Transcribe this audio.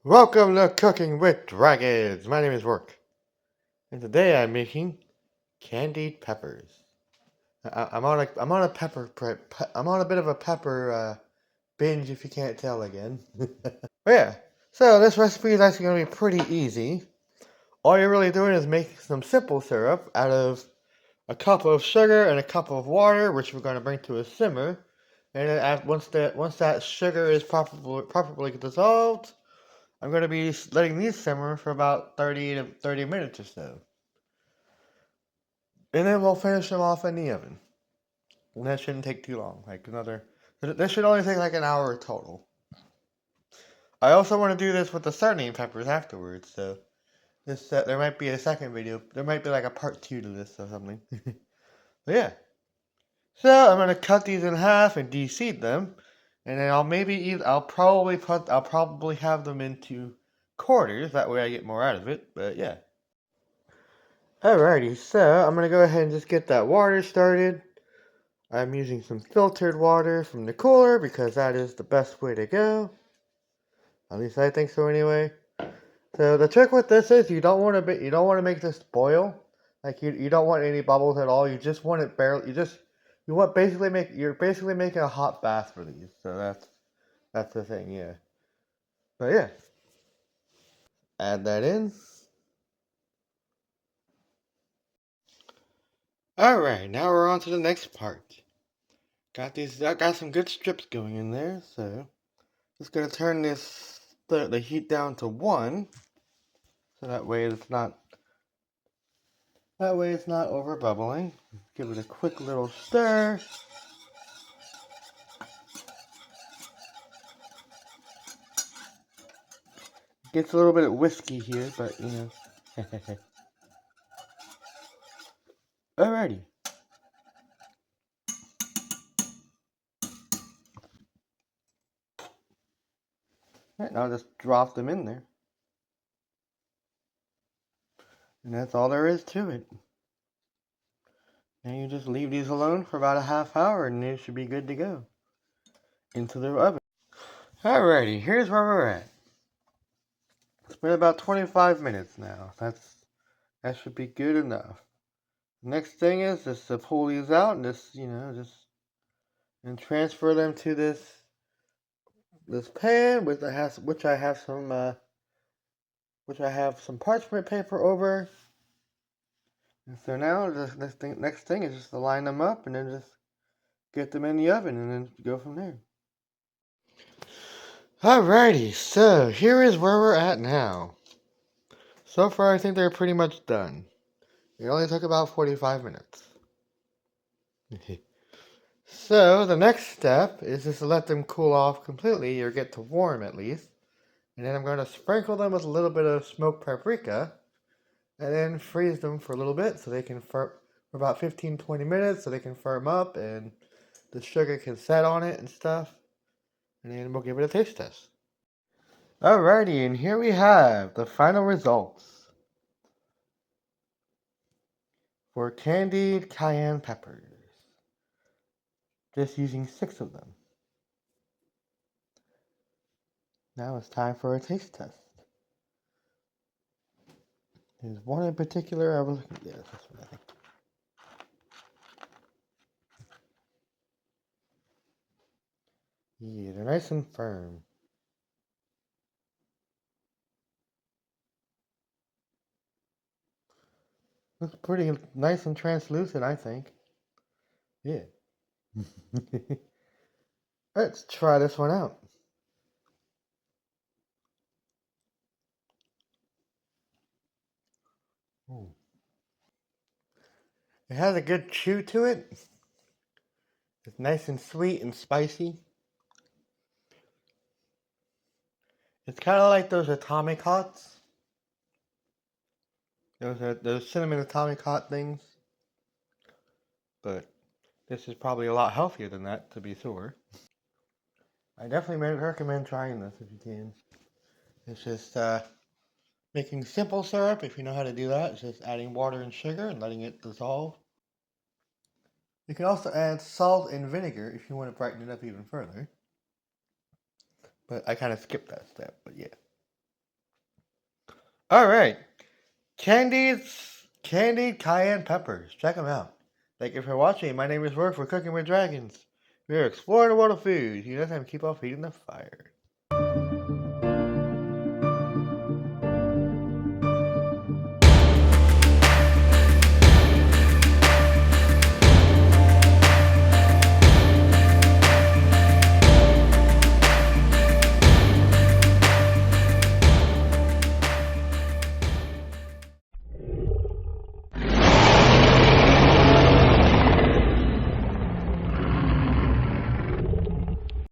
Welcome to Cooking with Dragons. My name is Work, and today I'm making candied peppers. I'm on a I'm on a bit of a pepper binge, if you can't tell again. But yeah, so this recipe is actually going to be pretty easy. All you're really doing is making some simple syrup out of a cup of sugar and a cup of water, which we're going to bring to a simmer. And then once that sugar is properly dissolved, I'm going to be letting these simmer for about 30 minutes or so. And then we'll finish them off in the oven. And that shouldn't take too long. This should only take like an hour total. I also want to do this with the sardine peppers afterwards, so there might be a second video. There might be like a part 2 to this or something. But yeah. So I'm going to cut these in half and deseed them. And then I'll probably have them into quarters. That way I get more out of it. But yeah. Alrighty, so I'm going to go ahead and just get that water started. I'm using some filtered water from the cooler because that is the best way to go. At least I think so anyway. So the trick with this is you don't want to make this boil. Like you don't want any bubbles at all. You just want it barely you're basically making a hot bath for these. So that's the thing, yeah. But yeah. Add that in. Alright, now we're on to the next part. I got some good strips going in there, so just gonna turn the heat down to 1, so that way it's not over bubbling. Give it a quick little stir. Gets a little bit whiskey here, but you know. Alrighty. Alright, now just drop them in there. And that's all there is to it. Now you just leave these alone for about a half hour and they should be good to go. Into the oven. Alrighty, here's where we're at. It's been about 25 minutes now. That should be good enough. Next thing is just to pull these out and and transfer them to this pan which I have some parchment paper over. And so now the next thing is just to line them up and then just get them in the oven and then go from there. Alrighty, so here is where we're at now. So far I think they're pretty much done. It only took about 45 minutes. So the next step is just to let them cool off completely or get to warm at least. And then I'm going to sprinkle them with a little bit of smoked paprika and then freeze them for a little bit so they can for about 15-20 minutes so they can firm up and the sugar can set on it and stuff. And then we'll give it a taste test. Alrighty, and here we have the final results for candied cayenne peppers. Just using 6 of them. Now it's time for a taste test. There's one in particular I was looking at. Yeah, this one I think. Yeah, they're nice and firm. Looks pretty nice and translucent, I think. Yeah. Let's try this one out. Ooh. It has a good chew to it. It's nice and sweet and spicy. It's kind of like those atomic hots. Those cinnamon atomic hot things. But this is probably a lot healthier than that, to be sure. I definitely recommend trying this if you can. It's just making simple syrup, if you know how to do that. It's just adding water and sugar and letting it dissolve. You can also add salt and vinegar if you want to brighten it up even further. But I kind of skipped that step, but yeah. Alright. Candied Cayenne peppers. Check them out. Thank you for watching. My name is Work for Cooking with Dragons. We are exploring the world of food. You know, time keep off feeding the fire.